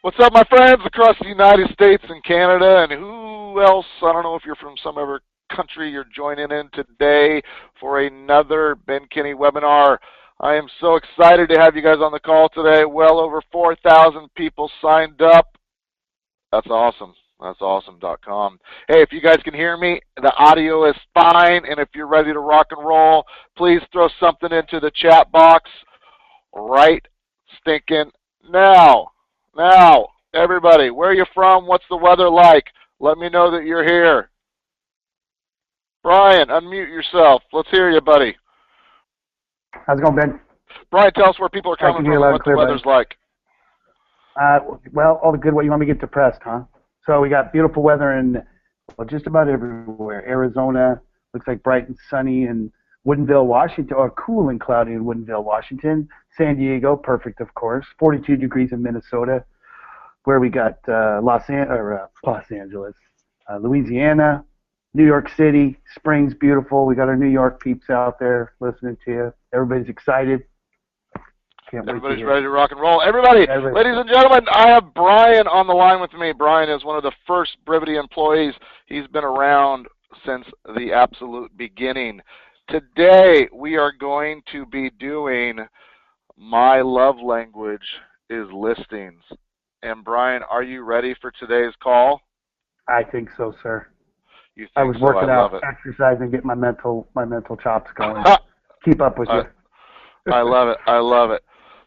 What's up, my friends across the United States and Canada, and who else? I don't know if you're from some other country you're joining in today for another Ben Kinney webinar. I am so excited to have you guys on the call today. Well over 4,000 people signed up. That's awesome. That's awesome.com. Hey, if you guys can hear me, the audio is fine, and if you're ready to rock and roll, please throw something into the chat box right stinking now. Now, everybody, where are you from? What's the weather like? Let me know that you're here. Brian, unmute yourself. Let's hear you, buddy. How's it going, Ben? Brian, tell us where people are coming from and what the weather's like. Well, all the good. What you want me to get depressed, huh? So we got beautiful weather in just about everywhere. Arizona looks like bright and sunny in Woodinville, Washington, or cool and cloudy in Woodinville, Washington. San Diego, perfect, of course. 42 degrees in Minnesota, where we got Los Angeles, Louisiana, New York City. Spring's beautiful. We got our New York peeps out there listening to you. Everybody's excited. Everybody's ready to rock and roll. Everybody, ladies and gentlemen, I have Brian on the line with me. Brian is one of the first Brivity employees. He's been around since the absolute beginning. Today, we are going to be doing My Love Language is Listings. And Brian, are you ready for today's call? I think so, sir. You think I was so? working out, exercising, getting my mental chops going. Keep up with you. I love it. I love it.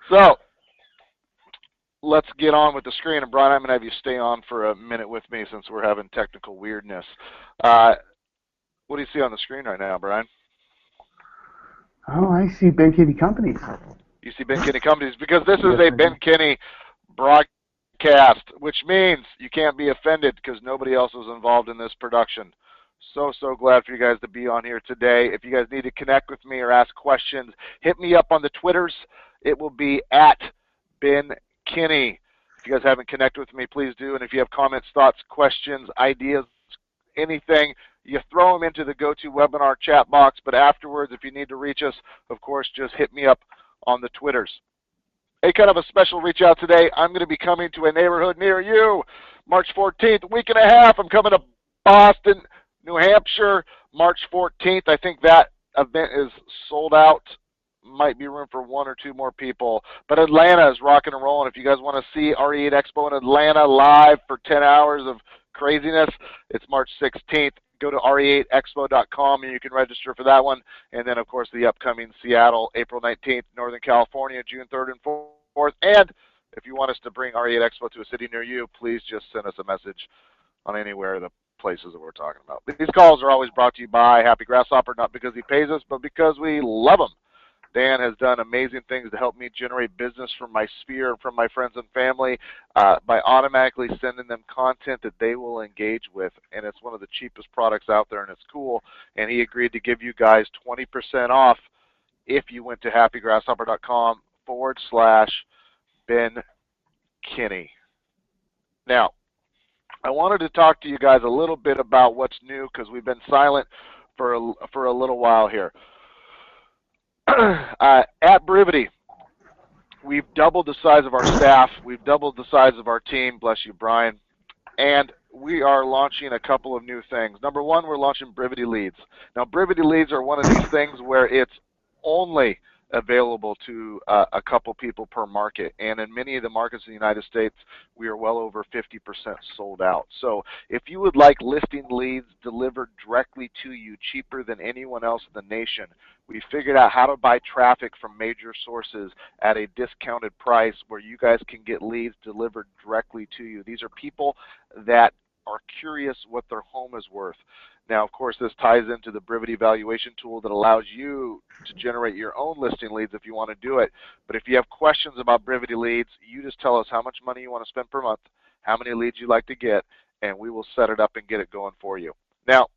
So, let's get on with the screen. And Brian, I'm going to have you stay on for a minute with me since we're having technical weirdness. What do you see on the screen right now, Brian? Oh, I see Ben Kinney Companies. You see Ben Kinney Companies because this is a Ben Kinney broadcast, which means you can't be offended because nobody else is involved in this production. So glad for you guys to be on here today. If you guys need to connect with me or ask questions, hit me up on the Twitters. It will be at Ben Kinney. If you guys haven't connected with me, please do. And if you have comments, thoughts, questions, ideas, anything, you throw them into the GoToWebinar chat box. But afterwards, if you need to reach us, of course, just hit me up on the Twitters. Hey, kind of a special reach out today. I'm going to be coming to a neighborhood near you, March 14th, week and a half. I'm coming to Boston, New Hampshire, March 14th. I think that event is sold out. Might be room for one or two more people. But Atlanta is rocking and rolling. If you guys want to see RE8 Expo in Atlanta live for 10 hours of craziness, it's March 16th. Go to re8expo.com and you can register for that one. And then, of course, the upcoming Seattle, April 19th, Northern California, June 3rd and 4th. And if you want us to bring RE8 Expo to a city near you, please just send us a message on anywhere of the places that we're talking about. These calls are always brought to you by Happy Grasshopper, not because he pays us, but because we love him. Dan has done amazing things to help me generate business from my sphere and from my friends and family by automatically sending them content that they will engage with. And it's one of the cheapest products out there, and it's cool. And he agreed to give you guys 20% off if you went to happygrasshopper.com/Ben Kinney. Now, I wanted to talk to you guys a little bit about what's new because we've been silent for a little while here. At Brivity, we've doubled the size of our staff. We've doubled the size of our team. Bless you, Brian. And we are launching a couple of new things. Number one, we're launching Brivity Leads. Now, Brivity Leads are one of these things where it's only available to a couple people per market. And in many of the markets in the United States, we are well over 50% sold out. So if you would like listing leads delivered directly to you cheaper than anyone else in the nation, we figured out how to buy traffic from major sources at a discounted price where you guys can get leads delivered directly to you. These are people that are curious what their home is worth. Now, of course, this ties into the Brivity valuation tool that allows you to generate your own listing leads if you want to do it. But if you have questions about Brivity leads, you just tell us how much money you want to spend per month, how many leads you'd like to get, and we will set it up and get it going for you. Now,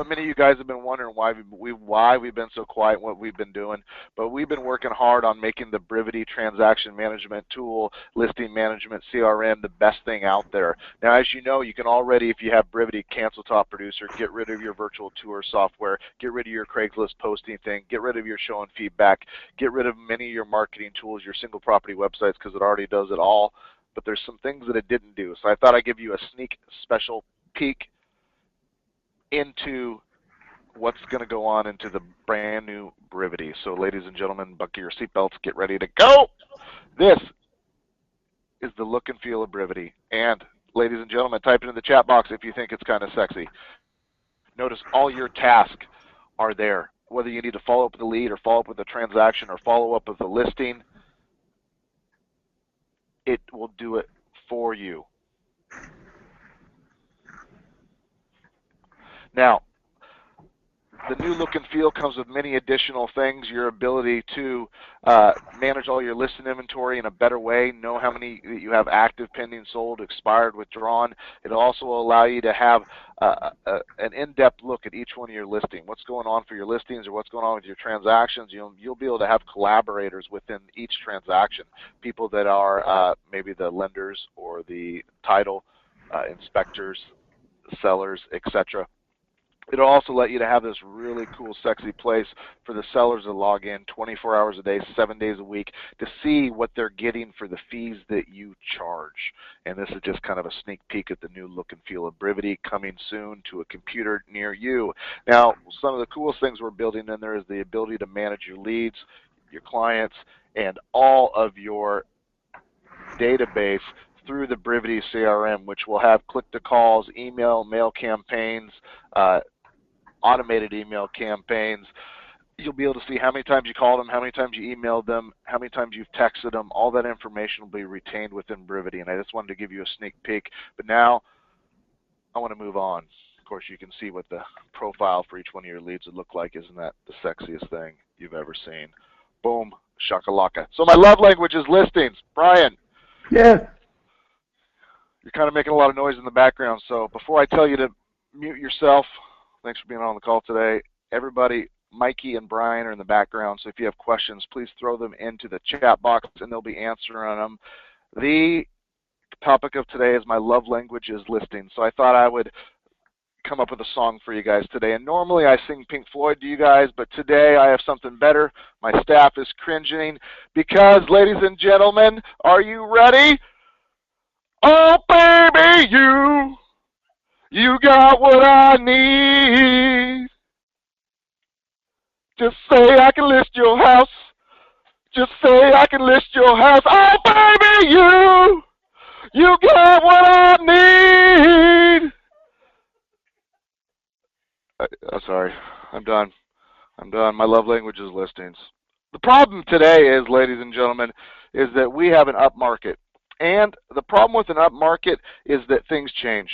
many of you guys have been wondering why we've been so quiet, what we've been doing, but we've been working hard on making the Brivity transaction management tool, listing management, CRM, the best thing out there. Now, as you know, you can already, if you have Brivity, cancel Top Producer, get rid of your virtual tour software, get rid of your Craigslist posting thing, get rid of your show and feedback, get rid of many of your marketing tools, your single property websites, because it already does it all. but there's some things that it didn't do. So I thought I'd give you a sneak special peek into what's going to go on into the brand new Brivity. So ladies and gentlemen, buckle your seatbelts, get ready to go. This is the look and feel of Brivity. And ladies and gentlemen, type it in the chat box if you think it's kind of sexy. Notice all your tasks are there. Whether you need to follow up with the lead or follow up with the transaction or follow up with the listing, it will do it for you. Now, the new look and feel comes with many additional things. Your ability to manage all your listing inventory in a better way, know how many you have active, pending, sold, expired, withdrawn. It'll also allow you to have an in-depth look at each one of your listings. What's going on for your listings or what's going on with your transactions. You'll be able to have collaborators within each transaction, people that are maybe the lenders or the title inspectors, sellers, etc. It'll also let you to have this really cool, sexy place for the sellers to log in 24 hours a day, 7 days a week to see what they're getting for the fees that you charge. And this is just kind of a sneak peek at the new look and feel of Brivity, coming soon to a computer near you. Now, some of the coolest things we're building in there is the ability to manage your leads, your clients, and all of your database through the Brivity CRM, which will have click-to-calls, email, mail campaigns, automated email campaigns. You'll be able to see how many times you called them, how many times you emailed them, how many times you've texted them. All that information will be retained within Brivity, and I just wanted to give you a sneak peek. But now I want to move on. Of course, you can see what the profile for each one of your leads would look like. Isn't that the sexiest thing you've ever seen? Boom, shakalaka. So my love language is listings. Brian. Yes. You're kind of making a lot of noise in the background, so before I tell you to mute yourself, thanks for being on the call today. Everybody, Mikey and Brian are in the background, so if you have questions, please throw them into the chat box and they'll be answering them. The topic of today is my love language is listing, so I thought I would come up with a song for you guys today. And normally I sing Pink Floyd to you guys, but today I have something better. My staff is cringing because, ladies and gentlemen, are you ready? Oh, baby, you got what I need. Just say I can list your house. Just say I can list your house. Oh, baby, you got what I need. I'm sorry. I'm done. My love language is listings. The problem today is, ladies and gentlemen, is that we have an up market. And the problem with an up market is that things change.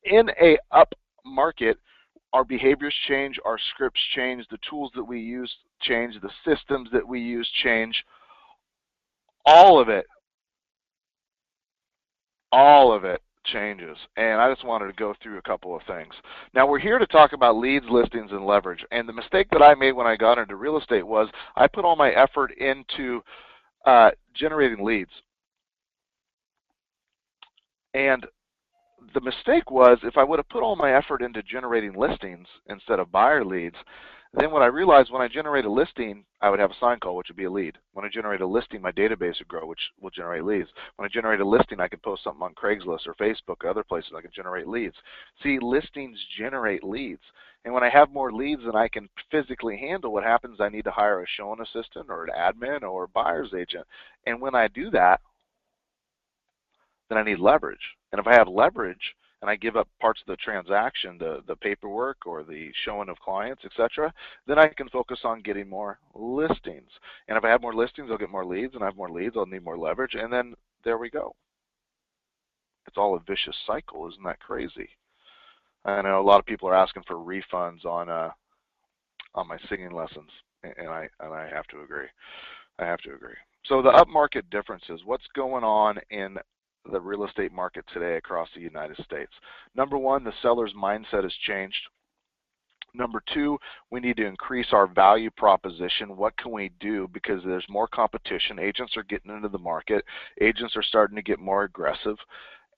In a up market, our behaviors change, our scripts change, the tools that we use change, the systems that we use change. All of it changes. And I just wanted to go through a couple of things. Now, we're here to talk about leads, listings, and leverage. And the mistake that I made when I got into real estate was I put all my effort into generating leads. And the mistake was if I would have put all my effort into generating listings instead of buyer leads, then what I realized when I generate a listing, I would have a sign call, which would be a lead. When I generate a listing, my database would grow, which will generate leads. When I generate a listing, I could post something on Craigslist or Facebook or other places. I could generate leads. See, listings generate leads. And when I have more leads than I can physically handle, what happens is I need to hire a showing assistant or an admin or a buyer's agent. And when I do that, then I need leverage. And if I have leverage and I give up parts of the transaction, the paperwork or the showing of clients, etc., then I can focus on getting more listings. And if I have more listings, I'll get more leads. And I have more leads, I'll need more leverage. And then there we go. It's all a vicious cycle. Isn't that crazy? I know a lot of people are asking for refunds on my singing lessons, and I have to agree. I have to agree. So the upmarket differences, what's going on in the real estate market today across the United States? Number one, the seller's mindset has changed. Number two, we need to increase our value proposition. What can we do? Because there's more competition. Agents are getting into the market. Agents are starting to get more aggressive.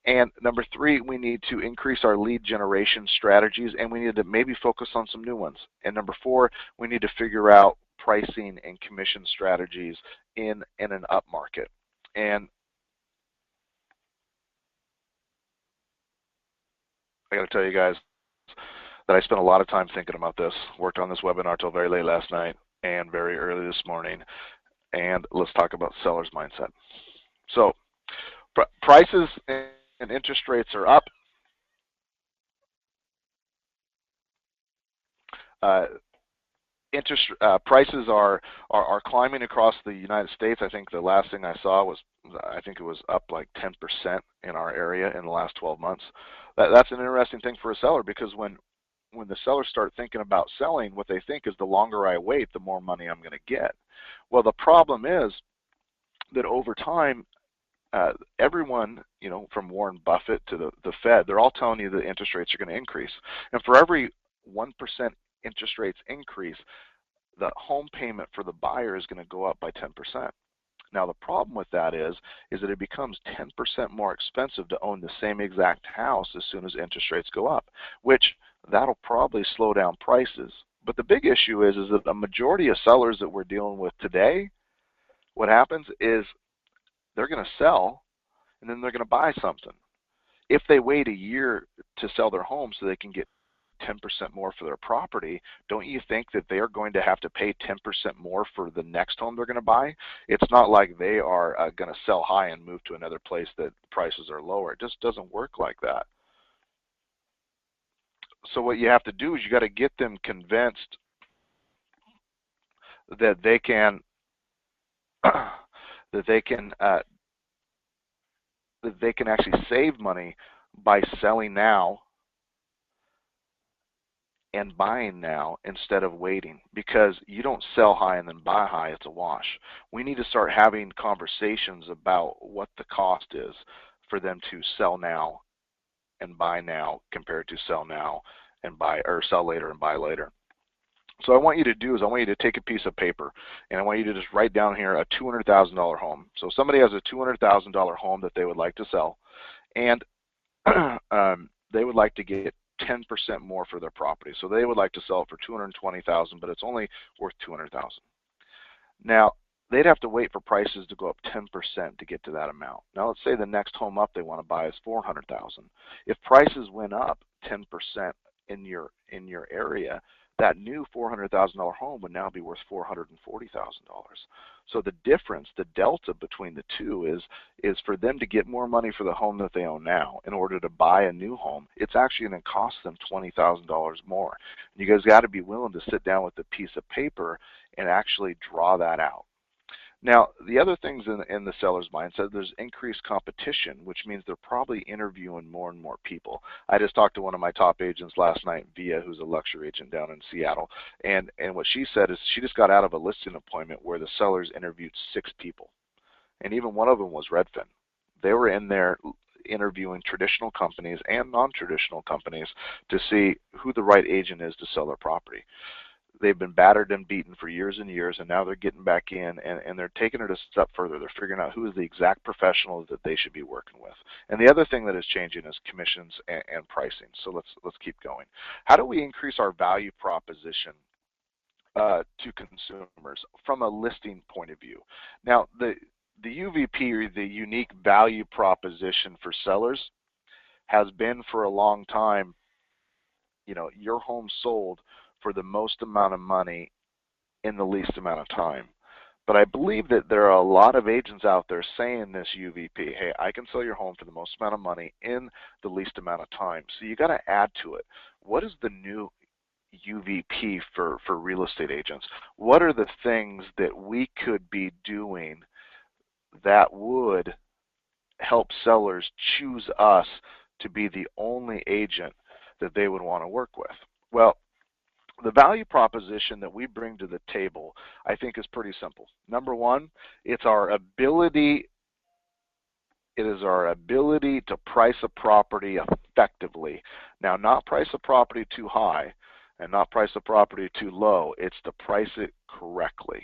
And number three, we need to increase our lead generation strategies, and we need to maybe focus on some new ones. And number four, we need to figure out pricing and commission strategies in an up market. And I got to tell you guys that I spent a lot of time thinking about this, worked on this webinar till very late last night and very early this morning, and let's talk about seller's mindset. So prices and interest rates are up. Prices are climbing across the United States. I think the last thing I saw was, I think it was up like 10% in our area in the last 12 months. That's an interesting thing for a seller, because when the sellers start thinking about selling, what they think is the longer I wait, the more money I'm going to get. Well, the problem is that over time, everyone, you know, from Warren Buffett to the Fed, they're all telling you that interest rates are going to increase. And for every 1% interest rates increase, the home payment for the buyer is going to go up by 10%. Now the problem with that is that it becomes 10% more expensive to own the same exact house as soon as interest rates go up, which that'll probably slow down prices. But the big issue is that the majority of sellers that we're dealing with today, what happens is they're going to sell and then they're going to buy something. If they wait a year to sell their home so they can get 10% more for their property, don't you think that they are going to have to pay 10% more for the next home they're going to buy? It's not like they are going to sell high and move to another place that prices are lower. It just doesn't work like that. So what you have to do is you got to get them convinced that they can that they can actually save money by selling now and buying now instead of waiting, because you don't sell high and then buy high. It's a wash. We need to start having conversations about what the cost is for them to sell now and buy now compared to sell now and buy, or sell later and buy later. So what I want you to do is I want you to take a piece of paper and I want you to just write down here a $200,000 home. So somebody has a $200,000 home that they would like to sell, and they would like to get 10% more for their property. So they would like to sell it for $220,000, but it's only worth $200,000. Now they'd have to wait for prices to go up 10% to get to that amount. Now let's say the next home up they want to buy is $400,000. If prices went up 10% in your area, that new $400,000 home would now be worth $440,000. So the difference, the delta between the two is for them to get more money for the home that they own now in order to buy a new home, it's actually going to cost them $20,000 more. You guys got to be willing to sit down with a piece of paper and actually draw that out. Now, the other things in the seller's mindset, there's increased competition, which means they're probably interviewing more and more people. I just talked to one of my top agents last night, Via, who's a luxury agent down in Seattle, and what she said is she just got out of a listing appointment where the sellers interviewed 6 people, and even one of them was Redfin. They were in there interviewing traditional companies and non-traditional companies to see who the right agent is to sell their property. They've been battered and beaten for years and years, and now they're getting back in, and they're taking it a step further. They're figuring out who is the exact professional that they should be working with. And the other thing that is changing is commissions and pricing. So let's keep going. How do we increase our value proposition to consumers from a listing point of view? Now, the UVP, or the unique value proposition for sellers, has been for a long time, you know, your home sold for the most amount of money in the least amount of time. But I believe that there are a lot of agents out there saying this UVP, hey, I can sell your home for the most amount of money in the least amount of time. So you got to add to it. What is the new UVP for real estate agents? What are the things that we could be doing that would help sellers choose us to be the only agent that they would want to work with? Well, the value proposition that we bring to the table, I think, is pretty simple. Number one, it's our ability to price a property effectively. Now, not price a property too high and not price a property too low. It's to price it correctly.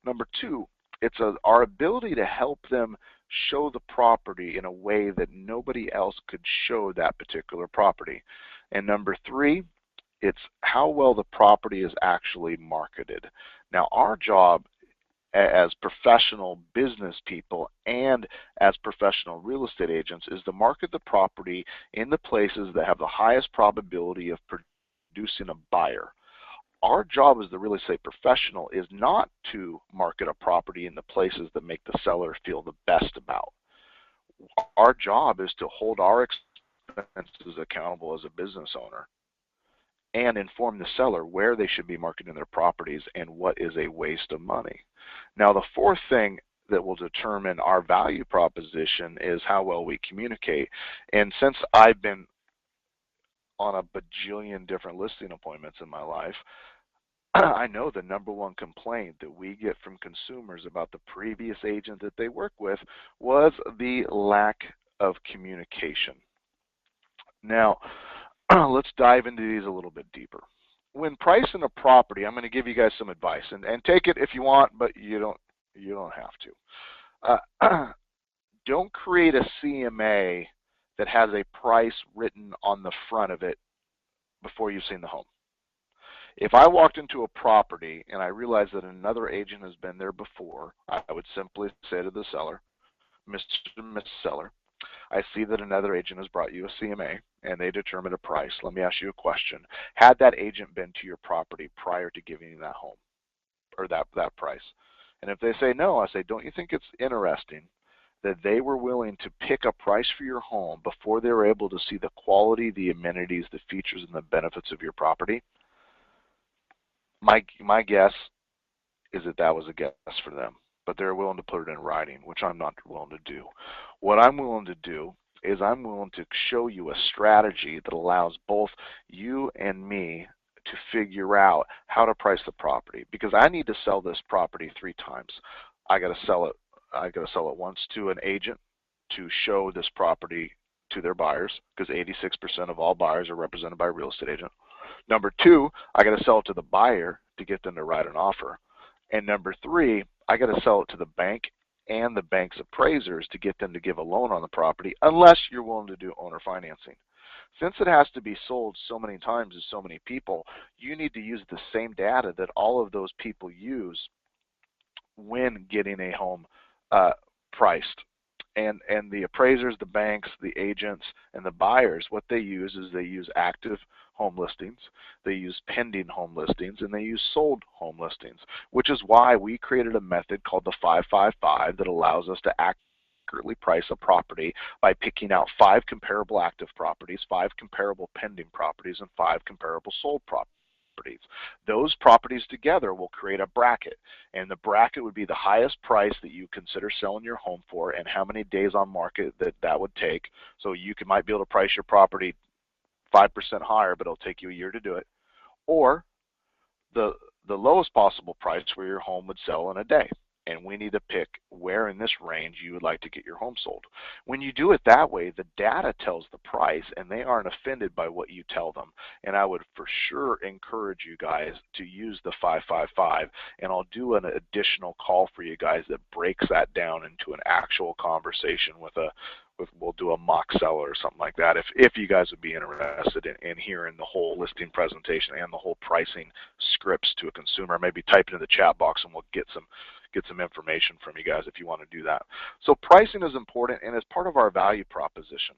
Number two, it's our ability to help them show the property in a way that nobody else could show that particular property. And number three, it's how well the property is actually marketed. Now, our job as professional business people and as professional real estate agents is to market the property in the places that have the highest probability of producing a buyer. Our job as the real estate professional is not to market a property in the places that make the seller feel the best about. Our job is to hold our expenses accountable as a business owner and inform the seller where they should be marketing their properties and what is a waste of money. Now, the fourth thing that will determine our value proposition is how well we communicate. And since I've been on a bajillion different listing appointments in my life, I know the number one complaint that we get from consumers about the previous agent that they work with was the lack of communication. Now, let's dive into these a little bit deeper. When pricing a property, I'm going to give you guys some advice, and take it if you want, but you don't have to. Don't create a CMA that has a price written on the front of it before you've seen the home. If I walked into a property and I realized that another agent has been there before, I would simply say to the seller, Mr. and Miss Seller, I see that another agent has brought you a CMA and they determined a price. Let me ask you a question. Had that agent been to your property prior to giving you that home or that price? And if they say no, I say, don't you think it's interesting that they were willing to pick a price for your home before they were able to see the quality, the amenities, the features, and the benefits of your property? My guess is that was a guess for them, but they're willing to put it in writing, which I'm not willing to do. What I'm willing to do is I'm willing to show you a strategy that allows both you and me to figure out how to price the property, because I need to sell this property 3 times. I got to sell it once to an agent to show this property to their buyers, because 86% of all buyers are represented by a real estate agent. Number 2, I got to sell it to the buyer to get them to write an offer. And number 3, I got to sell it to the bank and the bank's appraisers to get them to give a loan on the property, unless you're willing to do owner financing. Since it has to be sold so many times to so many people, you need to use the same data that all of those people use when getting a home priced. And the appraisers, the banks, the agents, and the buyers, what they use is they use active home listings, they use pending home listings, and they use sold home listings, which is why we created a method called the 555 that allows us to accurately price a property by picking out 5 comparable active properties, 5 comparable pending properties, and 5 comparable sold properties. Those properties together will create a bracket, and the bracket would be the highest price that you consider selling your home for and how many days on market that would take. So you might be able to price your property 5% higher, but it'll take you a year to do it, or the lowest possible price where your home would sell in a day. And we need to pick where in this range you would like to get your home sold. When you do it that way, the data tells the price, and they aren't offended by what you tell them. And I would for sure encourage you guys to use the 555, and I'll do an additional call for you guys that breaks that down into an actual conversation we'll do a mock seller or something like that if you guys would be interested in hearing the whole listing presentation and the whole pricing scripts to a consumer. Maybe type it in the chat box and we'll get some information from you guys if you want to do that. So pricing is important, and it's part of our value proposition.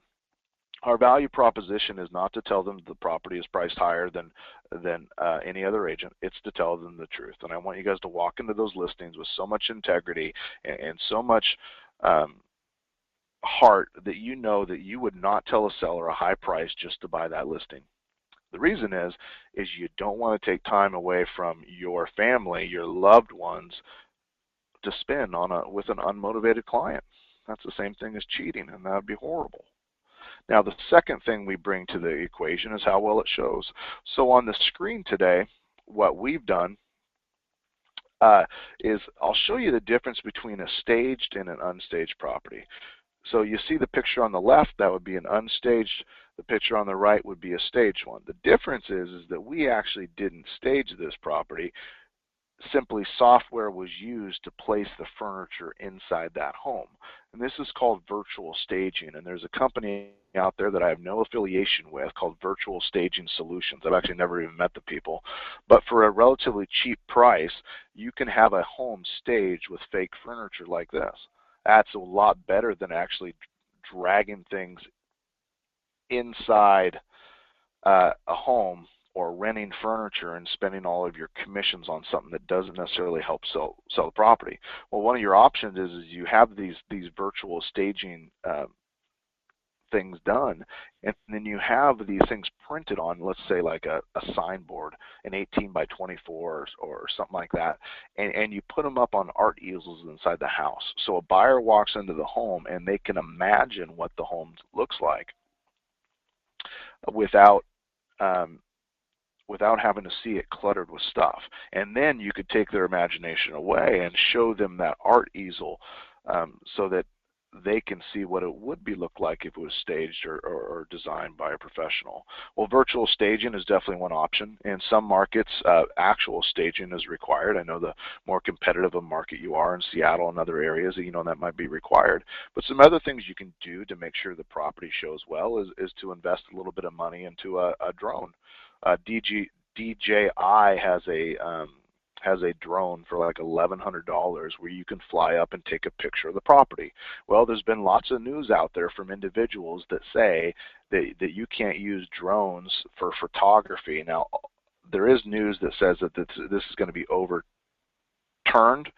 Our value proposition is not to tell them the property is priced higher than any other agent. It's to tell them the truth. And I want you guys to walk into those listings with so much integrity and so much heart that you know that you would not tell a seller a high price just to buy that listing. The reason is you don't want to take time away from your family, your loved ones, to spend with an unmotivated client. That's the same thing as cheating, and that would be horrible. Now, the second thing we bring to the equation is how well it shows. So on the screen today, what we've done is I'll show you the difference between a staged and an unstaged property. So you see the picture on the left, that would be an unstaged. The picture on the right would be a staged one. The difference is that we actually didn't stage this property. simply software was used to place the furniture inside that home. And this is called virtual staging. And there's a company out there that I have no affiliation with called Virtual Staging Solutions. I've actually never even met the people. But for a relatively cheap price, you can have a home staged with fake furniture like this. That's a lot better than actually dragging things inside a home or renting furniture and spending all of your commissions on something that doesn't necessarily help sell the property. Well, one of your options is you have these virtual staging things done, and then you have these things printed on, let's say like a signboard, an 18 by 24 or something like that, and you put them up on art easels inside the house. So a buyer walks into the home and they can imagine what the home looks like without having to see it cluttered with stuff. And then you could take their imagination away and show them that art easel so that they can see what it would look like if it was staged or designed by a professional. Well, virtual staging is definitely one option. In some markets, actual staging is required. I know the more competitive a market you are in Seattle and other areas, that might be required. But some other things you can do to make sure the property shows well is to invest a little bit of money into a drone. DJI has a drone for like $1,100 where you can fly up and take a picture of the property. Well, there's been lots of news out there from individuals that say that you can't use drones for photography. Now, there is news that says that this is going to be overturned,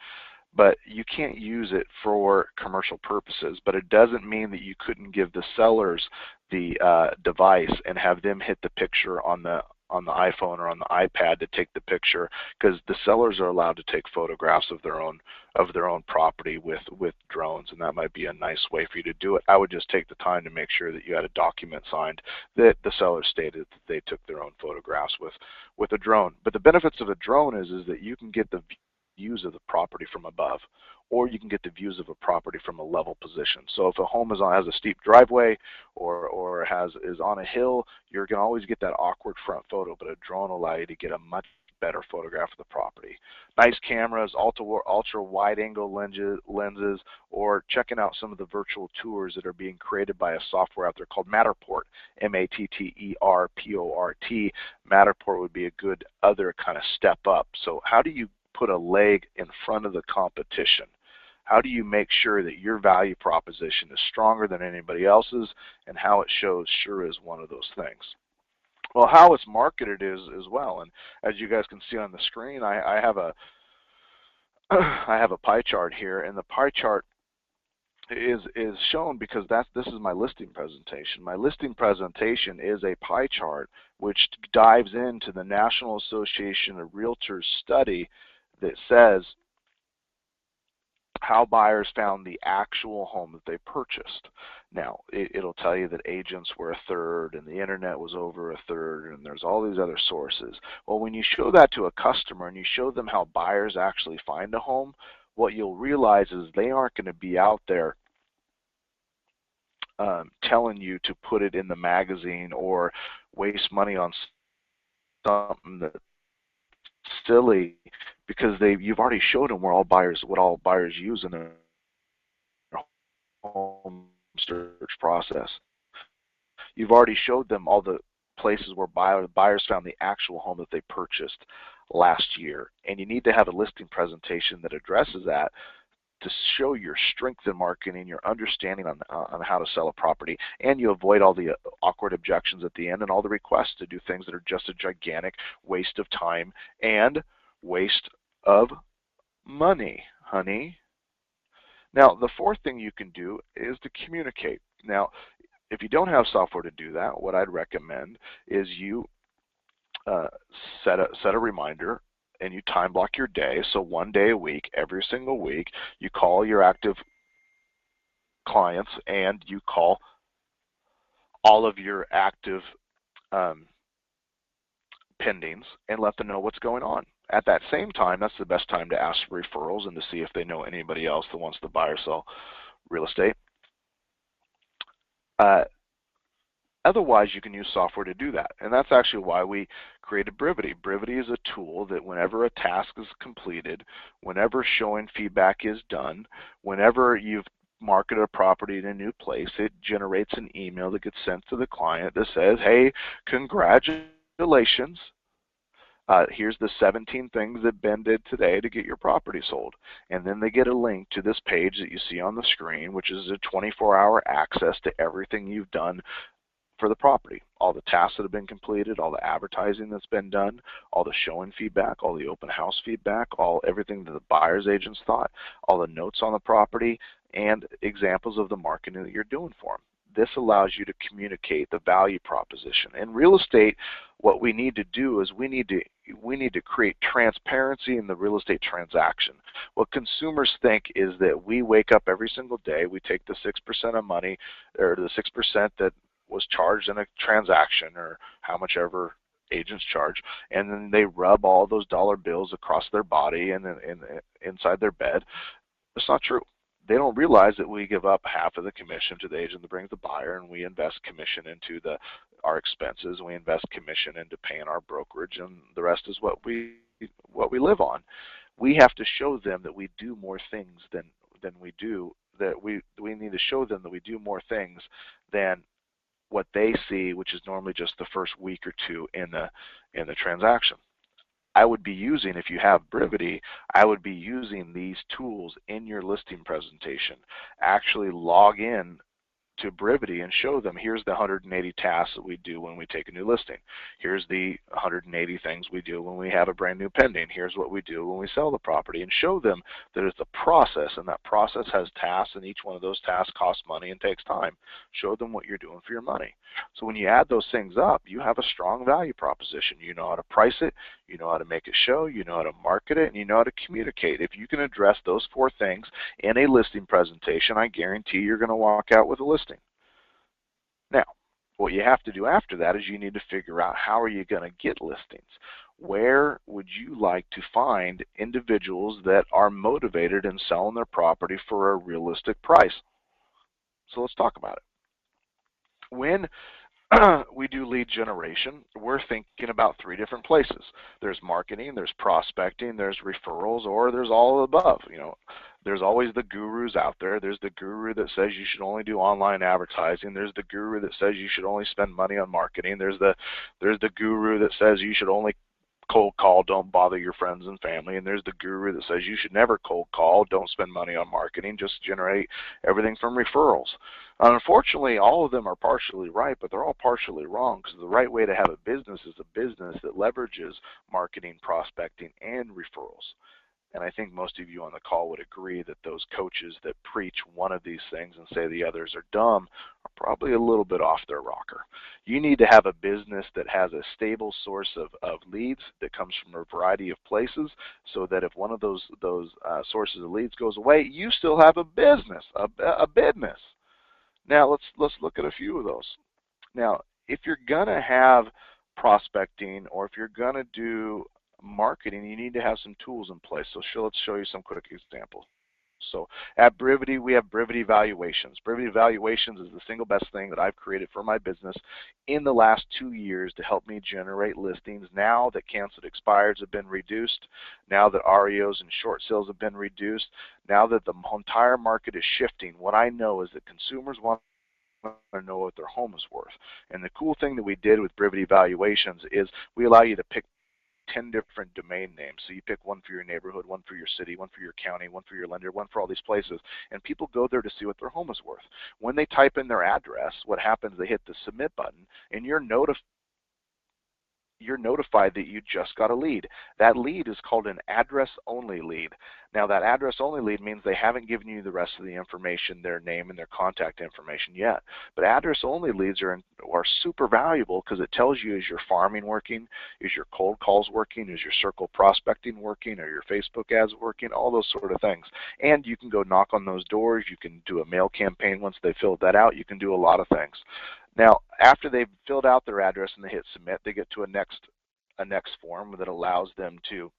but you can't use it for commercial purposes. But it doesn't mean that you couldn't give the sellers the device and have them hit the picture on the iPhone or on the iPad to take the picture, because the sellers are allowed to take photographs of their own property with drones, and that might be a nice way for you to do it. I would just take the time to make sure that you had a document signed that the seller stated that they took their own photographs with a drone. But the benefits of a drone is that you can get the views of the property from above, or you can get the views of a property from a level position. So if a home has a steep driveway or is on a hill, you're going to always get that awkward front photo, but a drone will allow you to get a much better photograph of the property. Nice cameras, ultra wide angle lenses, or checking out some of the virtual tours that are being created by a software out there called Matterport, Matterport. Matterport would be a good other kind of step up. So how do you put a leg in front of the competition? How do you make sure that your value proposition is stronger than anybody else's, and how it shows sure is one of those things. Well, how it's marketed is as well, and as you guys can see on the screen, I have a pie chart here, and the pie chart is shown because this is my listing presentation. My listing presentation is a pie chart which dives into the National Association of Realtors study that says how buyers found the actual home that they purchased. Now, it'll tell you that agents were a third and the internet was over a third, and there's all these other sources. Well, when you show that to a customer and you show them how buyers actually find a home, what you'll realize is they aren't going to be out there telling you to put it in the magazine or waste money on something that's silly, because you've already showed them what all buyers use in their home search process. You've already showed them all the places where buyers found the actual home that they purchased last year, and you need to have a listing presentation that addresses that to show your strength in marketing, your understanding on how to sell a property, and you avoid all the awkward objections at the end and all the requests to do things that are just a gigantic waste of time and waste of money, honey. Now, the fourth thing you can do is to communicate. Now, if you don't have software to do that, what I'd recommend is you set a reminder and you time block your day. So 1 day a week, every single week, you call your active clients and you call all of your active pendings and let them know what's going on. At that same time, that's the best time to ask for referrals and to see if they know anybody else that wants to buy or sell real estate. Otherwise, you can use software to do that. And that's actually why we created Brivity. Brivity is a tool that whenever a task is completed, whenever showing feedback is done, whenever you've marketed a property in a new place, it generates an email that gets sent to the client that says, hey, congratulations. Here's the 17 things that Ben did today to get your property sold. And then they get a link to this page that you see on the screen, which is a 24-hour access to everything you've done for the property, all the tasks that have been completed, all the advertising that's been done, all the showing feedback, all the open house feedback, everything that the buyer's agents thought, all the notes on the property, and examples of the marketing that you're doing for them. This allows you to communicate the value proposition. In real estate, what we need to do is we need to create transparency in the real estate transaction. What consumers think is that we wake up every single day, we take the 6% of money, or the 6% that was charged in a transaction, or how much ever agents charge, and then they rub all those dollar bills across their body and inside their bed. That's not true. They don't realize that we give up half of the commission to the agent that brings the buyer, and we invest commission into our expenses. We invest commission into paying our brokerage, and the rest is what we live on. We have to show them that we do more things than we do. That we need to show them that we do more things than what they see, which is normally just the first week or two in the transaction. I would be using, if you have Brivity, I would be using these tools in your listing presentation. Actually log in to Brivity and show them, here's the 180 tasks that we do when we take a new listing. Here's the 180 things we do when we have a brand new pending. Here's what we do when we sell the property, and show them that it's a process, and that process has tasks, and each one of those tasks costs money and takes time. Show them what you're doing for your money. So when you add those things up, you have a strong value proposition. You know how to price it, you know how to make it show, you know how to market it, and you know how to communicate. If you can address those 4 things in a listing presentation, I guarantee you're going to walk out with a listing. Now, what you have to do after that is you need to figure out, how are you going to get listings? Where would you like to find individuals that are motivated in selling their property for a realistic price? So let's talk about it. When we do lead generation, we're thinking about 3 different places. There's marketing, there's prospecting, there's referrals, or there's all of the above. There's always the gurus out there. There's the guru that says you should only do online advertising. There's the guru that says you should only spend money on marketing. There's the guru that says you should only cold call, don't bother your friends and family. And there's the guru that says you should never cold call, don't spend money on marketing, just generate everything from referrals. Unfortunately, all of them are partially right, but they're all partially wrong, because the right way to have a business is a business that leverages marketing, prospecting, and referrals. And I think most of you on the call would agree that those coaches that preach one of these things and say the others are dumb are probably a little bit off their rocker. You need to have a business that has a stable source of leads that comes from a variety of places, so that if one of those sources of leads goes away, you still have a business, a business. Now let's look at a few of those. Now, if you're going to have prospecting, or if you're going to do marketing, you need to have some tools in place. So let's show you some quick examples. So at Brivity, we have Brivity Valuations. Brivity Valuations is the single best thing that I've created for my business in the last 2 years to help me generate listings. Now that canceled expireds have been reduced, now that REOs and short sales have been reduced, now that the entire market is shifting, what I know is that consumers want to know what their home is worth. And the cool thing that we did with Brivity Valuations is we allow you to pick 10 different domain names. So you pick one for your neighborhood, one for your city, one for your county, one for your lender, one for all these places, and people go there to see what their home is worth. When they type in their address, what happens, they hit the submit button, and you're notified that you just got a lead. That lead is called an address-only lead. Now, that address-only lead means they haven't given you the rest of the information, their name and their contact information yet. But address-only leads are super valuable, because it tells you, is your farming working, is your cold calls working, is your circle prospecting working, are your Facebook ads working, all those sort of things. And you can go knock on those doors. You can do a mail campaign once they filled that out. You can do a lot of things. Now, after they've filled out their address and they hit submit, they get to a next form that allows them to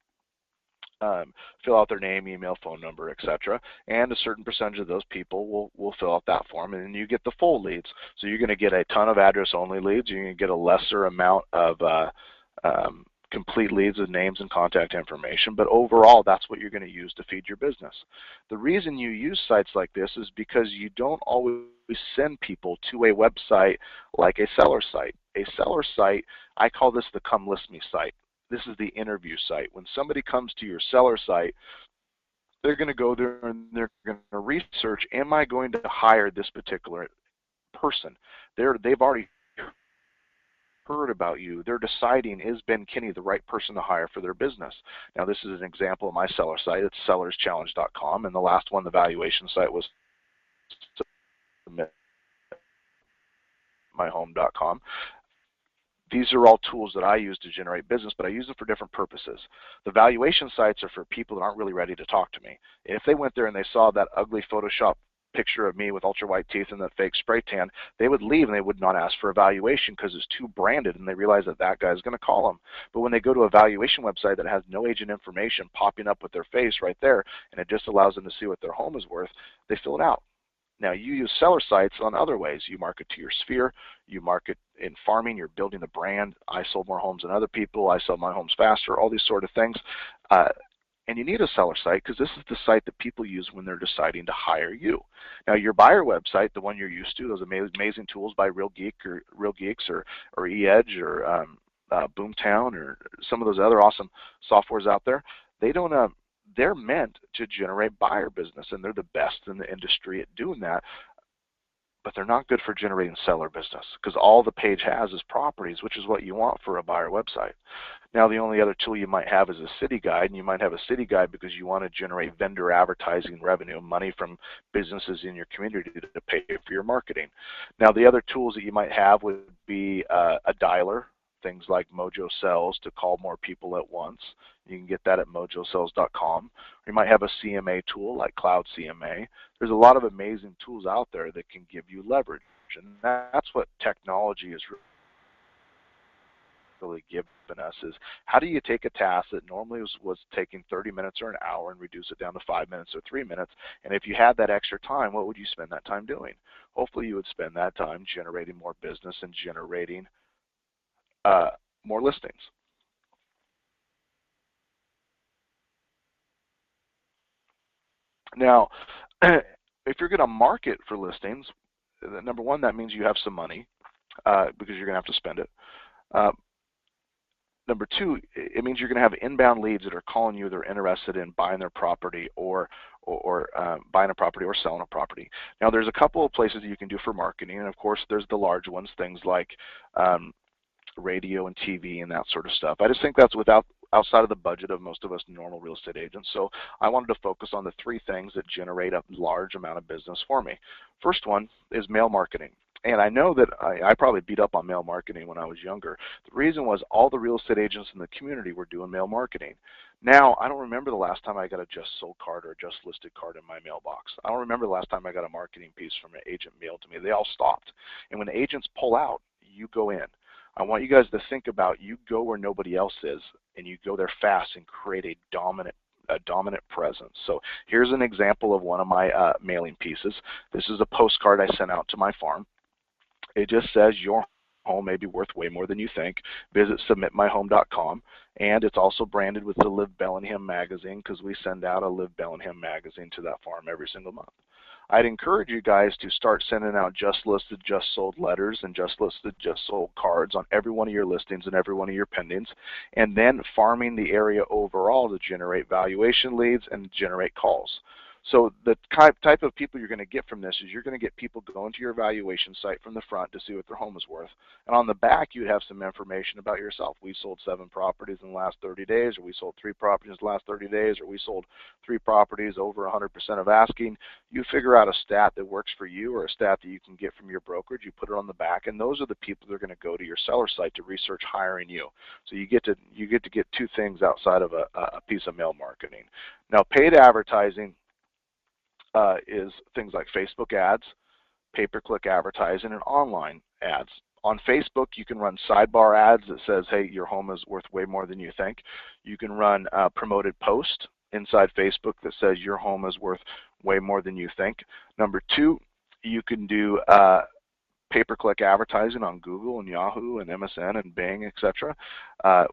fill out their name, email, phone number, etc. And a certain percentage of those people will fill out that form, and then you get the full leads. So you're going to get a ton of address-only leads. You're going to get a lesser amount of complete leads with names and contact information, but overall that's what you're going to use to feed your business. The reason you use sites like this is because you don't always send people to a website like a seller site. A seller site, I call this the come list me site. This is the interview site. When somebody comes to your seller site, they're going to go there and they're going to research, am I going to hire this particular person? They've already heard about you. They're deciding, is Ben Kinney the right person to hire for their business? Now, this is an example of my seller site. It's sellerschallenge.com, and the last one, the valuation site, was myhome.com. These are all tools that I use to generate business, but I use them for different purposes. The valuation sites are for people that aren't really ready to talk to me. If they went there and they saw that ugly Photoshop picture of me with ultra white teeth and that fake spray tan, they would leave and they would not ask for a valuation because it's too branded, and they realize that that guy is going to call them. But when they go to a valuation website that has no agent information popping up with their face right there, and it just allows them to see what their home is worth, they fill it out. Now, you use seller sites on other ways. You market to your sphere. You market in farming. You're building a brand. I sold more homes than other people. I sell my homes faster, all these sort of things. And you need a seller site because this is the site that people use when they're deciding to hire you. Now, your buyer website, the one you're used to, those amazing tools by Real Geeks or eEdge or Boomtown or some of those other awesome softwares out there, they don't they're meant to generate buyer business, and they're the best in the industry at doing that, but they're not good for generating seller business because all the page has is properties, which is what you want for a buyer website. Now, the only other tool you might have is a city guide, and you might have a city guide because you want to generate vendor advertising revenue, money from businesses in your community to pay for your marketing. Now, the other tools that you might have would be a dialer, things like Mojo Sells to call more people at once. You can get that at mojosells.com. Or you might have a CMA tool like Cloud CMA. There's a lot of amazing tools out there that can give you leverage, and that's what technology is really given us, is how do you take a task that normally was taking 30 minutes or an hour and reduce it down to 5 minutes or 3 minutes, and if you had that extra time, what would you spend that time doing? Hopefully you would spend that time generating more business and generating more listings. Now, if you're going to market for listings, number one, that means you have some money because you're going to have to spend it. Number two, it means you're going to have inbound leads that are calling you. They're interested in buying their property or buying a property or selling a property. Now, there's a couple of places that you can do for marketing, and of course, there's the large ones, things like radio and TV and that sort of stuff. I just think that's outside of the budget of most of us normal real estate agents. So I wanted to focus on the three things that generate a large amount of business for me. First one is mail marketing. And I know that I probably beat up on mail marketing when I was younger. The reason was all the real estate agents in the community were doing mail marketing. Now, I don't remember the last time I got a just sold card or a just listed card in my mailbox. I don't remember the last time I got a marketing piece from an agent mailed to me. They all stopped. And when the agents pull out, you go in. I want you guys to think about, you go where nobody else is, and you go there fast and create a dominant presence. So here's an example of one of my mailing pieces. This is a postcard I sent out to my farm. It just says, your home may be worth way more than you think. Visit submitmyhome.com. And it's also branded with the Live Bellingham magazine because we send out a Live Bellingham magazine to that farm every single month. I'd encourage you guys to start sending out just listed, just sold letters and just listed, just sold cards on every one of your listings and every one of your pendings, and then farming the area overall to generate valuation leads and generate calls. So the type of people you're going to get from this is you're going to get people going to your valuation site from the front to see what their home is worth. And on the back, you'd have some information about yourself. We sold 7 properties in the last 30 days, or we sold 3 properties in the last 30 days, or we sold 3 properties over 100% of asking. You figure out a stat that works for you or a stat that you can get from your brokerage. You put it on the back, and those are the people that are going to go to your seller site to research hiring you. So you get to get 2 things outside of a piece of mail marketing. Now, paid advertising is things like Facebook ads, pay-per-click advertising, and online ads. On Facebook, you can run sidebar ads that says, hey, your home is worth way more than you think. You can run a promoted post inside Facebook that says your home is worth way more than you think. Number two, you can do pay-per-click advertising on Google and Yahoo and MSN and Bing, etc.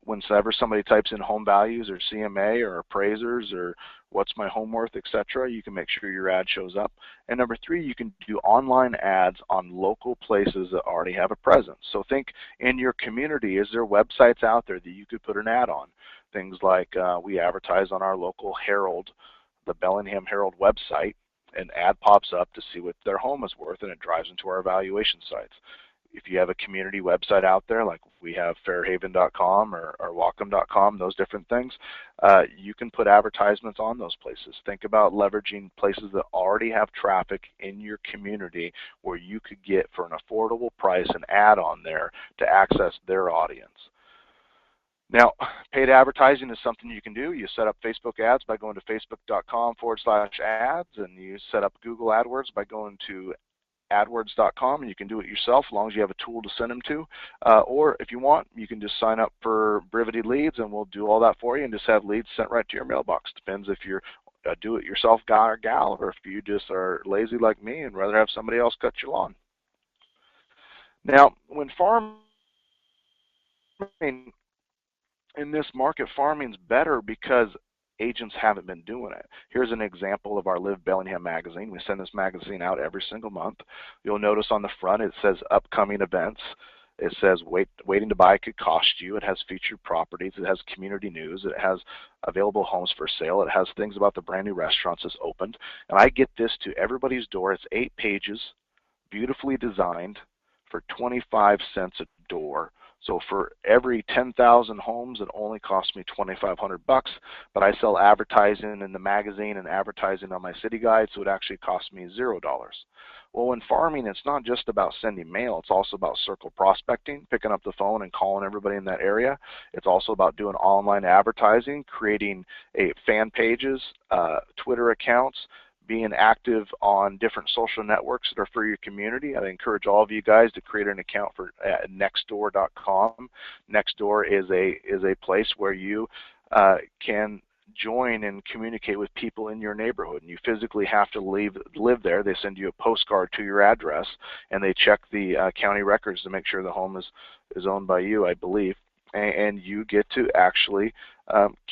Whenever somebody types in home values or CMA or appraisers or what's my home worth, etc., you can make sure your ad shows up. And number three, you can do online ads on local places that already have a presence. So think in your community, is there websites out there that you could put an ad on? Things like we advertise on our local Herald, the Bellingham Herald website. An ad pops up to see what their home is worth, and it drives into our evaluation sites. If you have a community website out there, like we have fairhaven.com or whatcom.com, those different things, you can put advertisements on those places. Think about leveraging places that already have traffic in your community where you could get, for an affordable price, an ad on there to access their audience. Now, paid advertising is something you can do. You set up Facebook ads by going to facebook.com/ads, and you set up Google AdWords by going to adwords.com, and you can do it yourself as long as you have a tool to send them to. Or if you want, you can just sign up for Brivity Leads, and we'll do all that for you and just have leads sent right to your mailbox. Depends if you're a do-it-yourself guy or gal, or if you just are lazy like me and rather have somebody else cut your lawn. Now, when farming in this market, farming's better because agents haven't been doing it. Here's an example of our Live Bellingham magazine. We send this magazine out every single month. You'll notice on the front it says upcoming events. It says waiting to buy could cost you. It has featured properties. It has community news. It has available homes for sale. It has things about the brand new restaurants that's opened. And I get this to everybody's door. It's 8 pages, beautifully designed, for 25 cents a door. So for every 10,000 homes, it only costs me $2,500, but I sell advertising in the magazine and advertising on my city guide, so it actually costs me $0. Well, in farming, it's not just about sending mail. It's also about circle prospecting, picking up the phone and calling everybody in that area. It's also about doing online advertising, creating fan pages, Twitter accounts, being active on different social networks that are for your community. I encourage all of you guys to create an account for Nextdoor.com. Nextdoor is a place where you can join and communicate with people in your neighborhood. And you physically have to live there. They send you a postcard to your address, and they check the county records to make sure the home is owned by you, I believe. And you get to actually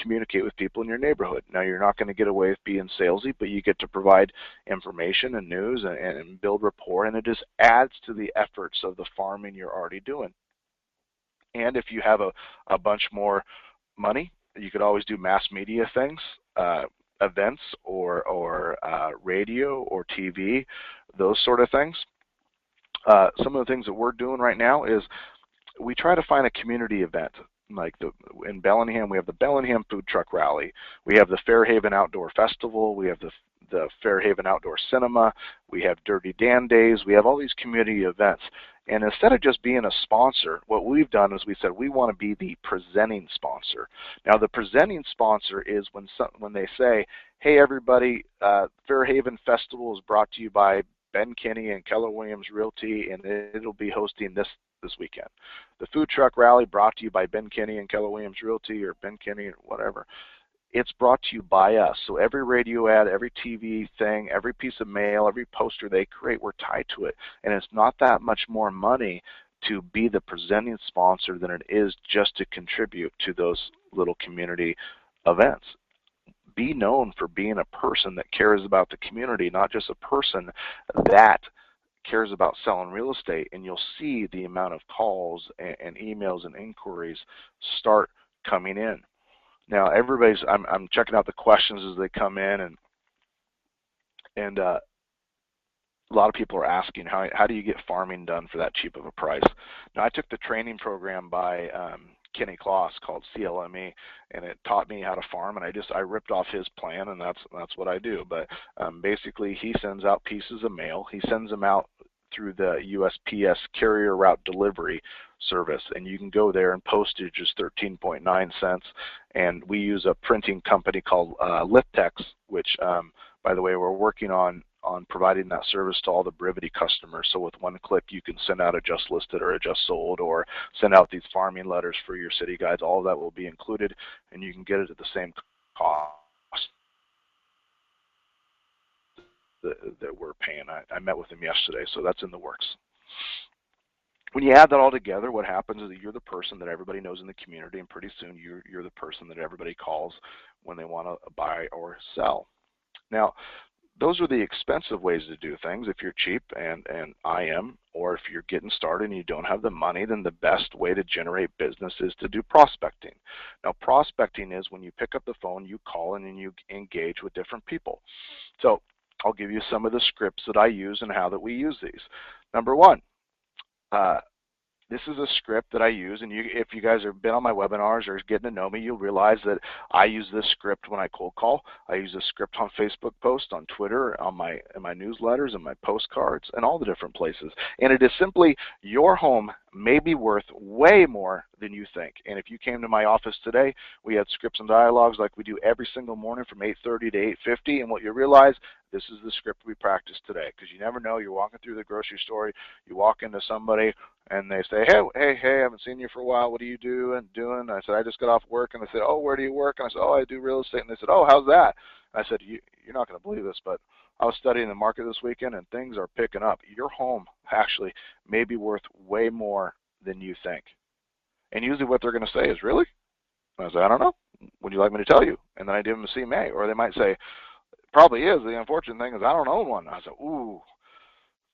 communicate with people in your neighborhood. Now, you're not going to get away with being salesy, but you get to provide information and news and build rapport, and it just adds to the efforts of the farming you're already doing. And if you have a bunch more money, you could always do mass media things, events or radio or TV, those sort of things. Some of the things that we're doing right now is we try to find a community event. Like in Bellingham, we have the Bellingham Food Truck Rally. We have the Fairhaven Outdoor Festival. We have the Fairhaven Outdoor Cinema. We have Dirty Dan Days. We have all these community events. And instead of just being a sponsor, what we've done is we said we want to be the presenting sponsor. Now, the presenting sponsor is when they say, hey, everybody, Fairhaven Festival is brought to you by Ben Kinney and Keller Williams Realty, and it'll be hosting this weekend. The Food Truck Rally brought to you by Ben Kinney and Keller Williams Realty, or Ben Kinney or whatever. It's brought to you by us. So every radio ad, every TV thing, every piece of mail, every poster they create, we're tied to it. And it's not that much more money to be the presenting sponsor than it is just to contribute to those little community events. Be known for being a person that cares about the community, not just a person that cares about selling real estate, and you'll see the amount of calls and emails and inquiries start coming in. Now, I'm checking out the questions as they come in, and a lot of people are asking, how do you get farming done for that cheap of a price? Now, I took the training program by Kenny Kloss called CLME, and it taught me how to farm, and I ripped off his plan, and that's what I do. But basically, he sends out pieces of mail. He sends them out through the USPS carrier route delivery service, and you can go there, and postage is 13.9 cents. And we use a printing company called Liftex, which, by the way, we're working on on providing that service to all the Brivity customers. So with one click, you can send out a just listed or a just sold, or send out these farming letters for your city guides. All of that will be included, and you can get it at the same cost that we're paying. I met with him yesterday, so that's in the works. When you add that all together, what happens is that you're the person that everybody knows in the community, and pretty soon you're the person that everybody calls when they want to buy or sell. Now, those are the expensive ways to do things. If you're cheap, and I am, or if you're getting started and you don't have the money, then the best way to generate business is to do prospecting. Now, prospecting is when you pick up the phone, you call, and then you engage with different people. So I'll give you some of the scripts that I use and how that we use these. Number one, this is a script that I use, and if you guys have been on my webinars or getting to know me, you'll realize that I use this script when I cold call. I use this script on Facebook posts, on Twitter, in my newsletters, and my postcards, and all the different places. And it is simply, your home may be worth way more than you think. And if you came to my office today, we had scripts and dialogues like we do every single morning from 8:30 to 8:50, and what you realize, this is the script we practice today, because you never know. You're walking through the grocery store, you walk into somebody, and they say, hey, I haven't seen you for a while. What are you doing? I said, I just got off work. And they said, oh, where do you work? And I said, oh, I do real estate. And they said, oh, how's that? And I said, you're not going to believe this, but I was studying the market this weekend, and things are picking up. Your home actually may be worth way more than you think. And usually what they're going to say is, really? And I said, I don't know. Would you like me to tell you? And then I give them a CMA. Or they might say, probably is. The unfortunate thing is I don't own one. I said, ooh,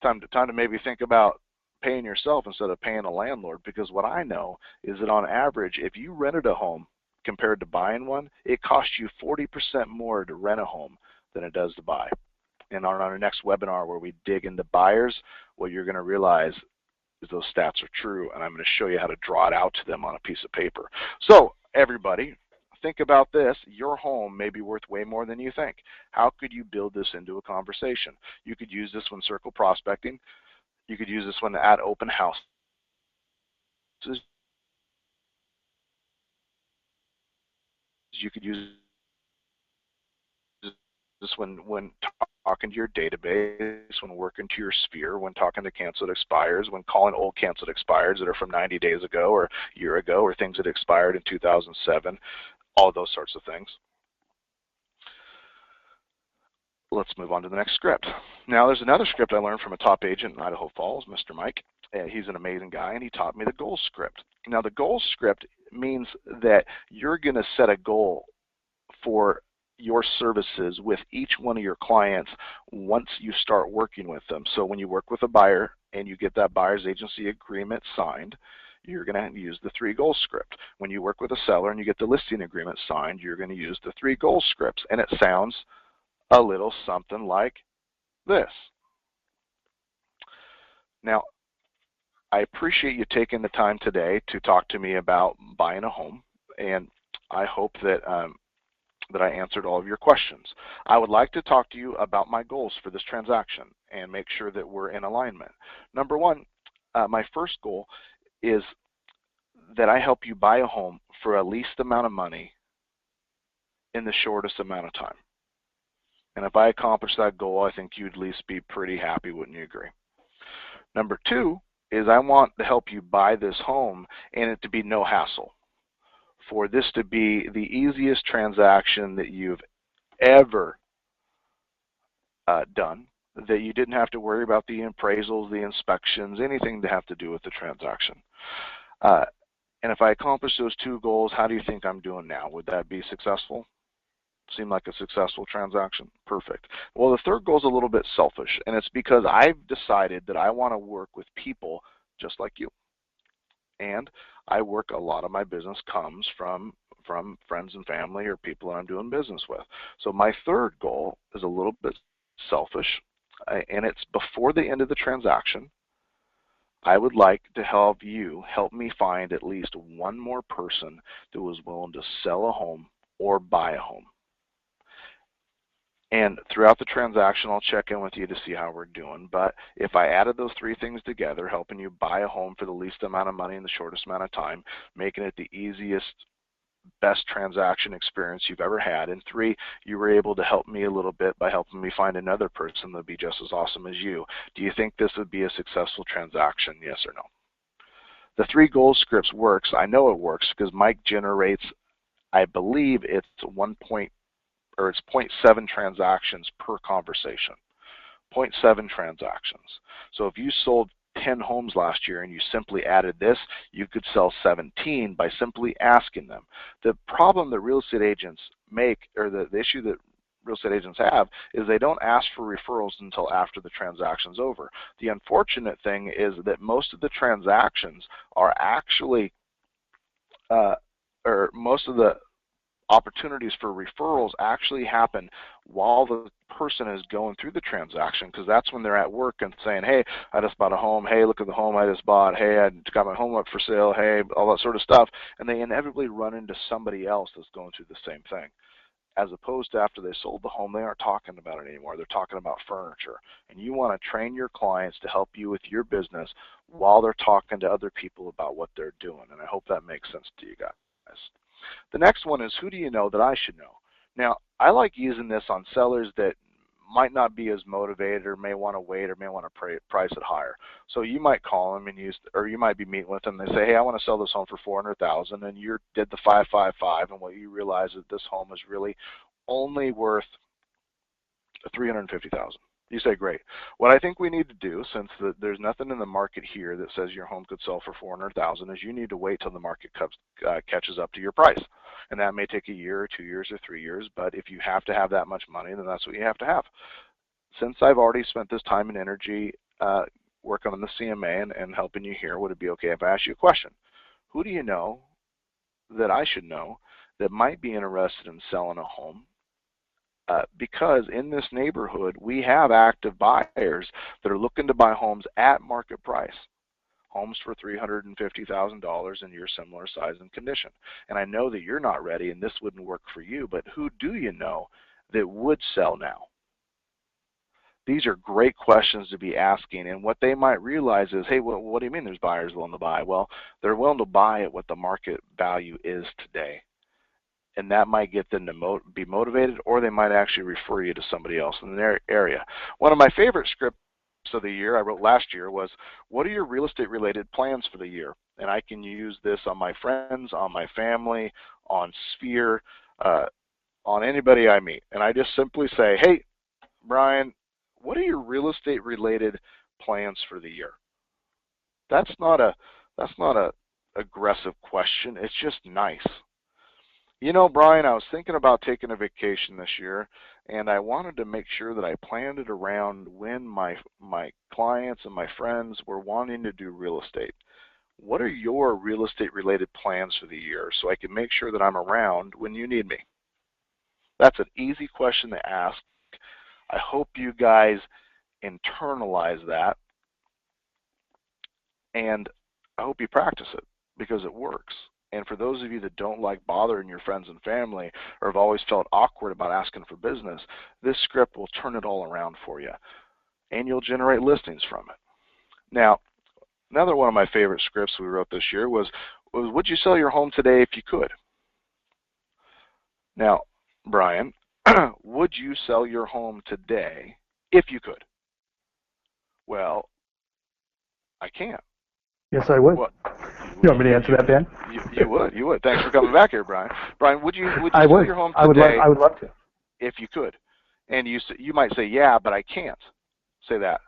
time to maybe think about paying yourself instead of paying a landlord, because what I know is that on average, if you rented a home compared to buying one, it costs you 40% more to rent a home than it does to buy. And on our next webinar where we dig into buyers, what you're going to realize is those stats are true, and I'm going to show you how to draw it out to them on a piece of paper. So everybody, think about this. Your home may be worth way more than you think. How could you build this into a conversation? You could use this when circle prospecting. You could use this one at open houses. You could use this when talking to your database, when working to your sphere, when talking to canceled expires, when calling old canceled expires that are from 90 days ago or a year ago, or things that expired in 2007, all those sorts of things. Let's move on to the next script. Now, there's another script I learned from a top agent in Idaho Falls, Mr. Mike. He's an amazing guy, and he taught me the goal script. Now, the goal script means that you're going to set a goal for your services with each one of your clients once you start working with them. So when you work with a buyer and you get that buyer's agency agreement signed, you're going to use the 3 goal script. When you work with a seller and you get the listing agreement signed, you're going to use the 3 goal scripts. And it sounds a little something like this. Now, I appreciate you taking the time today to talk to me about buying a home, and I hope that that I answered all of your questions. I would like to talk to you about my goals for this transaction and make sure that we're in alignment. Number one, my first goal is that I help you buy a home for a least amount of money in the shortest amount of time. And if I accomplish that goal, I think you'd at least be pretty happy, wouldn't you agree? Number two is I want to help you buy this home and it to be no hassle. For this to be the easiest transaction that you've ever done, that you didn't have to worry about the appraisals, the inspections, anything to have to do with the transaction. And if I accomplish those 2 goals, how do you think I'm doing now? Would that be successful? Seem like a successful transaction? Perfect. Well, the third goal is a little bit selfish, and it's because I've decided that I want to work with people just like you. And I work, a lot of my business comes from friends and family or people that I'm doing business with. So my third goal is a little bit selfish, and it's before the end of the transaction, I would like to help me find at least one more person that was willing to sell a home or buy a home. And throughout the transaction, I'll check in with you to see how we're doing. But if I added those 3 things together, helping you buy a home for the least amount of money in the shortest amount of time, making it the easiest best transaction experience you've ever had, and 3, you were able to help me a little bit by helping me find another person that would be just as awesome as you. Do you think this would be a successful transaction, yes or no? The 3 goal scripts works. I know it works because Mike generates, I believe it's 0.7 transactions per conversation. 0.7 transactions. So if you sold 10 homes last year and you simply added this, you could sell 17 by simply asking them. The problem that real estate agents make, or the issue that real estate agents have, is they don't ask for referrals until after the transaction's over. The unfortunate thing is that most of the transactions are actually, or most of the opportunities for referrals actually happen while the person is going through the transaction, because that's when they're at work and saying, hey, I just bought a home, hey, look at the home I just bought, hey, I got my home up for sale, hey, all that sort of stuff, and they inevitably run into somebody else that's going through the same thing. As opposed to after they sold the home, they aren't talking about it anymore. They're talking about furniture. And you want to train your clients to help you with your business while they're talking to other people about what they're doing. And I hope that makes sense to you guys. The next one is, who do you know that I should know? Now, I like using this on sellers that might not be as motivated or may want to wait or may want to price it higher. So you might call them and you might be meeting with them and they say, hey, I want to sell this home for $400,000, and you did the 555, and what you realize is this home is really only worth $350,000. You say, great. What I think we need to do, since there's nothing in the market here that says your home could sell for $400,000, is you need to wait till the market catches up to your price. And that may take a year or 2 years or 3 years, but if you have to have that much money, then that's what you have to have. Since I've already spent this time and energy working on the CMA and helping you here, would it be okay if I ask you a question? Who do you know that I should know that might be interested in selling a home? Because in this neighborhood, we have active buyers that are looking to buy homes at market price, homes for $350,000 in your similar size and condition. And I know that you're not ready and this wouldn't work for you, but who do you know that would sell now? These are great questions to be asking, and what they might realize is, hey, well, what do you mean there's buyers willing to buy? Well, they're willing to buy at what the market value is today. And that might get them to be motivated, or they might actually refer you to somebody else in their area. One of my favorite scripts of the year I wrote last year was, what are your real estate related plans for the year? And I can use this on my friends, on my family, on Sphere, on anybody I meet. And I just simply say, hey, Brian, what are your real estate related plans for the year? That's not a aggressive question. It's just nice. You know, Brian, I was thinking about taking a vacation this year, and I wanted to make sure that I planned it around when my clients and my friends were wanting to do real estate. What are your real estate related plans for the year so I can make sure that I'm around when you need me? That's an easy question to ask. I hope you guys internalize that, and I hope you practice it because it works. And for those of you that don't like bothering your friends and family or have always felt awkward about asking for business, this script will turn it all around for you, and you'll generate listings from it. Now, another one of my favorite scripts we wrote this year was would you sell your home today if you could? Now, Brian, would you sell your home today if you could? Well, I can't. Yes, I would. What? You want me to answer that, Ben? You would. Thanks for coming back here, Brian. Brian, would you sell your home today? I would love to. If you could. And you might say, yeah, but I can't. Say that.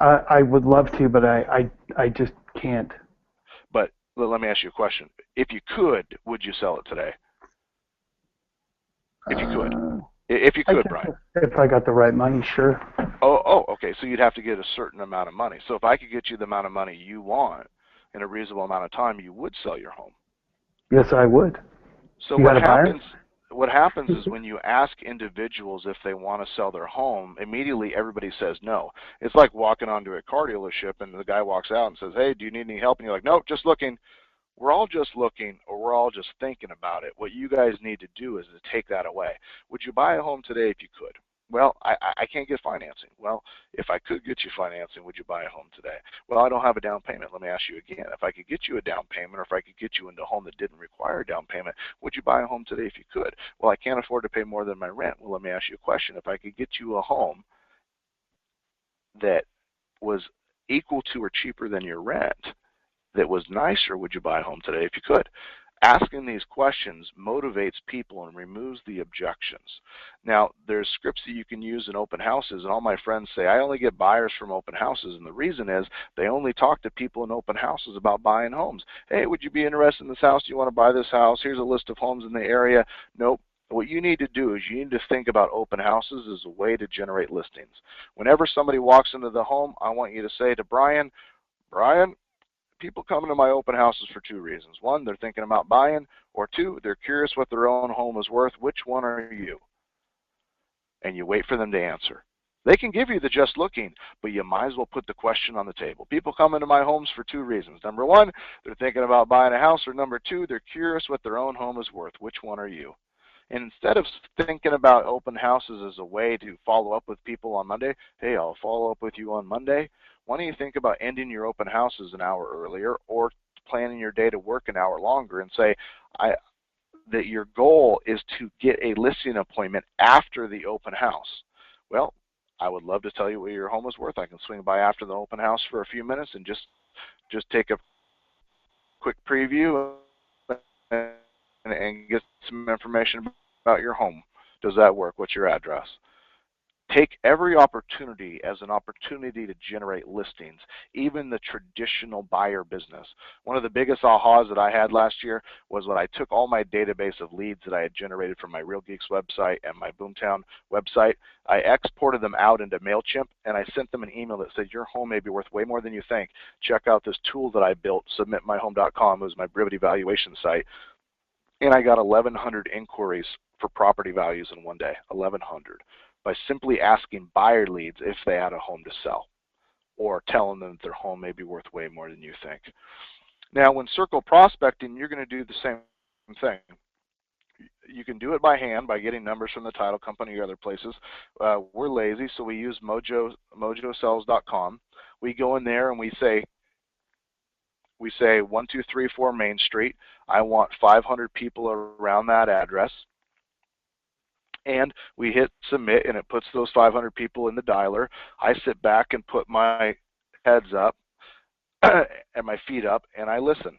I would love to, but I just can't. But let me ask you a question. If you could, would you sell it today? If you could. If you could, Brian. If I got the right money, sure. Oh, okay. So you'd have to get a certain amount of money. So if I could get you the amount of money you want in a reasonable amount of time, you would sell your home. Yes, I would. So what happens is when you ask individuals if they want to sell their home, immediately everybody says no. It's like walking onto a car dealership and the guy walks out and says, hey, do you need any help? And you're like, nope, just looking. We're all just looking, or we're all just thinking about it. What you guys need to do is to take that away. Would you buy a home today if you could? Well, I can't get financing. Well, if I could get you financing, would you buy a home today? Well, I don't have a down payment. Let me ask you again. If I could get you a down payment, or if I could get you into a home that didn't require a down payment, would you buy a home today if you could? Well, I can't afford to pay more than my rent. Well, let me ask you a question. If I could get you a home that was equal to or cheaper than your rent, that was nicer, would you buy a home today if you could? Asking these questions motivates people and removes the objections. Now, there's scripts that you can use in open houses, and all my friends say, I only get buyers from open houses, and the reason is they only talk to people in open houses about buying homes. Hey, would you be interested in this house? Do you want to buy this house? Here's a list of homes in the area. Nope. What you need to do is you need to think about open houses as a way to generate listings. Whenever somebody walks into the home, I want you to say to Brian, people come into my open houses for two reasons. One, they're thinking about buying, or two, they're curious what their own home is worth. Which one are you? And you wait for them to answer. They can give you the just looking, but you might as well put the question on the table. People come into my homes for two reasons. Number one, they're thinking about buying a house, or number two, they're curious what their own home is worth. Which one are you? And instead of thinking about open houses as a way to follow up with people on Monday, hey, I'll follow up with you on Monday, why don't you think about ending your open houses an hour earlier, or planning your day to work an hour longer, and say that your goal is to get a listing appointment after the open house. Well, I would love to tell you what your home is worth. I can swing by after the open house for a few minutes and just take a quick preview and get some information about your home. Does that work? What's your address? Take every opportunity as an opportunity to generate listings, even the traditional buyer business. One of the biggest ahas that I had last year was when I took all my database of leads that I had generated from my Real Geeks website and my Boomtown website, I exported them out into MailChimp, and I sent them an email that said, your home may be worth way more than you think. Check out this tool that I built, submitmyhome.com. It was my Brivity valuation site. And I got 1,100 inquiries for property values in one day, 1,100, by simply asking buyer leads if they had a home to sell, or telling them that their home may be worth way more than you think. Now, when circle prospecting, you're going to do the same thing. You can do it by hand by getting numbers from the title company or other places. We're lazy, so we use mojosells.com. We go in there and we say 1234 Main Street. I want 500 people around that address. And we hit submit, and it puts those 500 people in the dialer. I sit back and put my heads up and my feet up, and I listen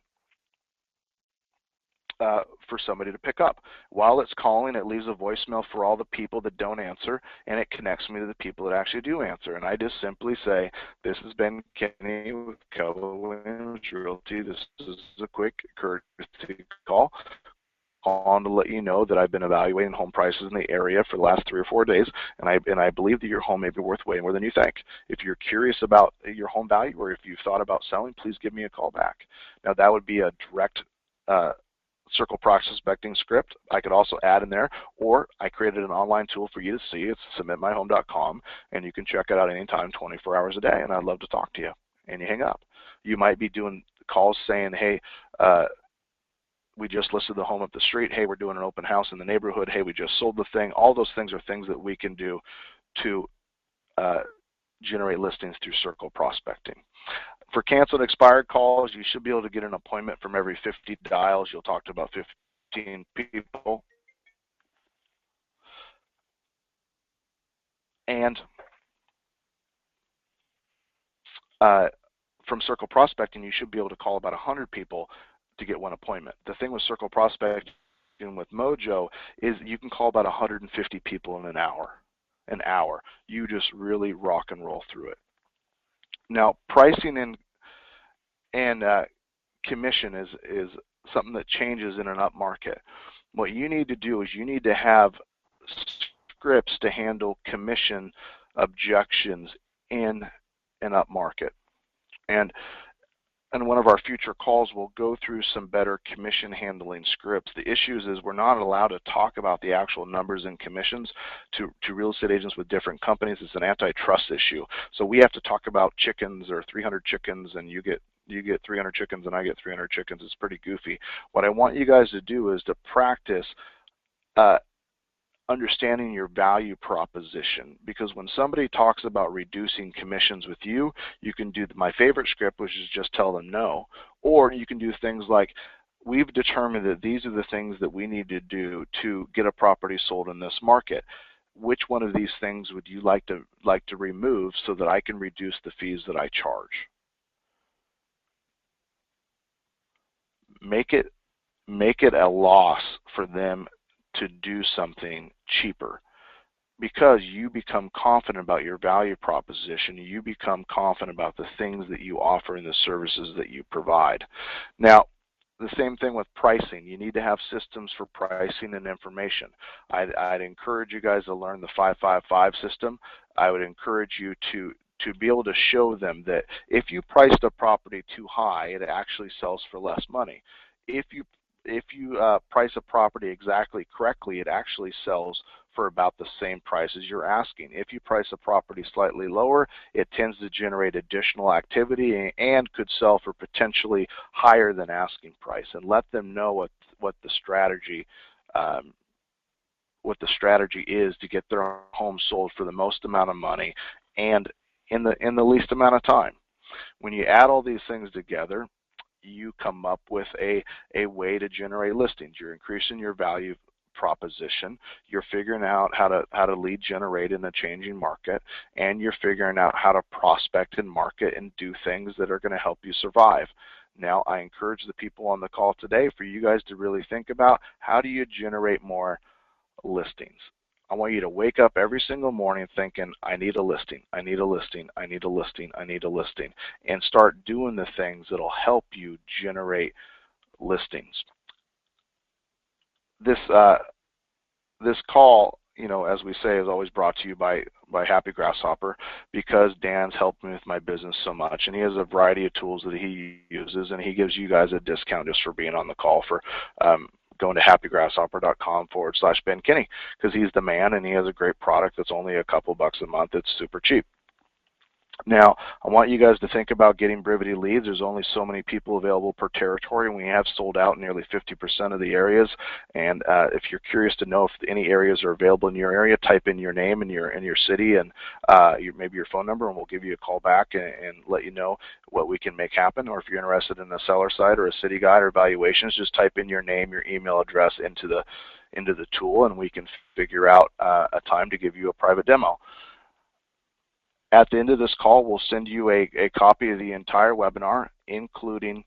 for somebody to pick up. While it's calling, it leaves a voicemail for all the people that don't answer, and it connects me to the people that actually do answer. And I just simply say, this has been Kenny with Keller Williams Realty. This is a quick courtesy call on to let you know that I've been evaluating home prices in the area for the last 3 or 4 days, and I believe that your home may be worth way more than you think. If you're curious about your home value, or if you've thought about selling, please give me a call back. Now, that would be a direct circle prospecting script. I could also add in there, or I created an online tool for you to see. It's submitmyhome.com, and you can check it out anytime, 24 hours a day, and I'd love to talk to you. And you hang up. You might be doing calls saying, hey, we just listed the home up the street. Hey, we're doing an open house in the neighborhood. Hey, we just sold the thing. All those things are things that we can do to generate listings through circle prospecting. For canceled expired calls, you should be able to get an appointment from every 50 dials. You'll talk to about 15 people. And from circle prospecting, you should be able to call about 100 people to get one appointment. The thing with circle prospecting with Mojo is you can call about 150 people in an hour. You just really rock and roll through it. Now, pricing and commission is something that changes in an up market. What you need to do is you need to have scripts to handle commission objections in an up market. And in one of our future calls, we'll go through some better commission handling scripts. The issues is we're not allowed to talk about the actual numbers and commissions to real estate agents with different companies. It's an antitrust issue. So we have to talk about chickens, or 300 chickens, and you get 300 chickens and I get 300 chickens. It's pretty goofy. What I want you guys to do is to practice understanding your value proposition, because when somebody talks about reducing commissions with you, you can do my favorite script, which is just tell them no, or you can do things like, we've determined that these are the things that we need to do to get a property sold in this market. Which one of these things would you like to remove so that I can reduce the fees that I charge? Make it a loss for them to do something cheaper, because you become confident about your value proposition. You become confident about the things that you offer and the services that you provide. Now, the same thing with pricing. You need to have systems for pricing and information. I'd encourage you guys to learn the 555 system. I would encourage you to be able to show them that if you priced a property too high, it actually sells for less money. If you price a property exactly correctly, it actually sells for about the same price as you're asking. If you price a property slightly lower, it tends to generate additional activity and could sell for potentially higher than asking price. And let them know what the strategy is to get their home sold for the most amount of money and in the least amount of time. When you add all these things together, you come up with a way to generate listings. You're increasing your value proposition, you're figuring out how to lead generate in a changing market, and you're figuring out how to prospect and market and do things that are going to help you survive. Now, I encourage the people on the call today for you guys to really think about, how do you generate more listings? I want you to wake up every single morning thinking, I need a listing, I need a listing, I need a listing, I need a listing, and start doing the things that will help you generate listings. This call, as we say, is always brought to you by Happy Grasshopper, because Dan's helped me with my business so much, and he has a variety of tools that he uses, and he gives you guys a discount just for being on the call, for going to happygrasshopper.com/Ben Kinney, because he's the man and he has a great product that's only a couple bucks a month. It's super cheap. Now, I want you guys to think about getting Brivity leads. There's only so many people available per territory, and we have sold out nearly 50% of the areas. And if you're curious to know if any areas are available in your area, type in your name and your city and maybe your phone number, and we'll give you a call back and let you know what we can make happen. Or if you're interested in a seller site or a city guide or evaluations, just type in your name, your email address into the tool, and we can figure out a time to give you a private demo. At the end of this call, we'll send you a copy of the entire webinar, including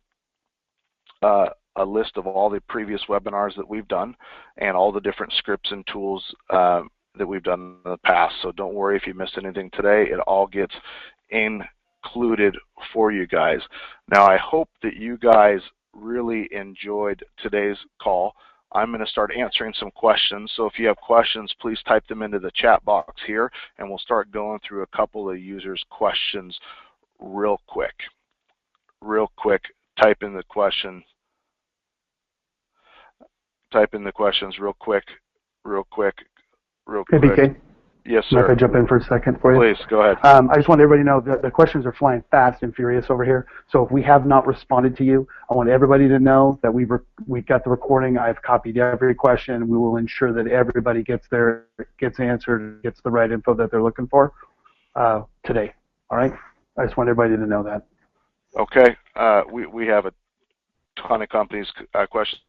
a list of all the previous webinars that we've done and all the different scripts and tools that we've done in the past. So don't worry if you missed anything today. It all gets included for you guys. Now, I hope that you guys really enjoyed today's call. I'm going to start answering some questions, so if you have questions, please type them into the chat box here, and we'll start going through a couple of users' questions real quick. Real quick, type in the questions real quick. Hey, BK. Yes, sir. If I jump in for a second for you? Please, go ahead. I just want everybody to know that the questions are flying fast and furious over here. So if we have not responded to you, I want everybody to know that we've got the recording. I've copied every question. We will ensure that everybody gets answered, gets the right info that they're looking for today. All right? I just want everybody to know that. Okay. We have a ton of companies questions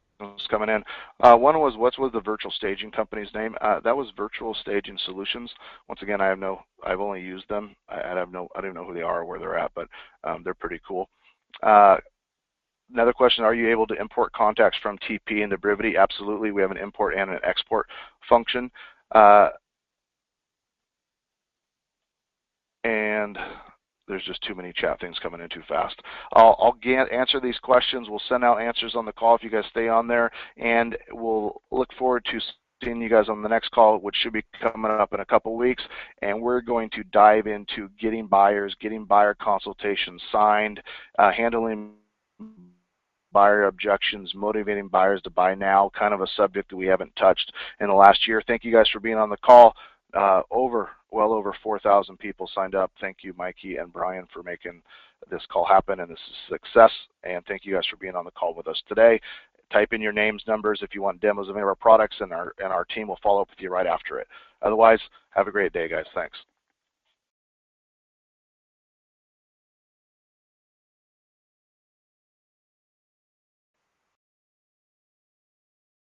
coming in. One was, what was the virtual staging company's name? That was Virtual Staging Solutions. Once again, I've only used them. I don't even know who they are or where they're at, but they're pretty cool. Another question, are you able to import contacts from TP into Brivity? Absolutely. We have an import and an export function. And there's just too many chat things coming in too fast. I'll answer these questions. We'll send out answers on the call if you guys stay on there, and we'll look forward to seeing you guys on the next call, which should be coming up in a couple weeks. And we're going to dive into getting buyers, getting buyer consultations signed, handling buyer objections, motivating buyers to buy now, kind of a subject that we haven't touched in the last year. Thank you guys for being on the call. Well over 4,000 people signed up. Thank you, Mikey and Brian, for making this call happen, and this is a success. And thank you guys for being on the call with us today. type in your names, numbers if you want demos of any of our products, and our team will follow up with you right after it. Otherwise, have a great day, guys. Thanks.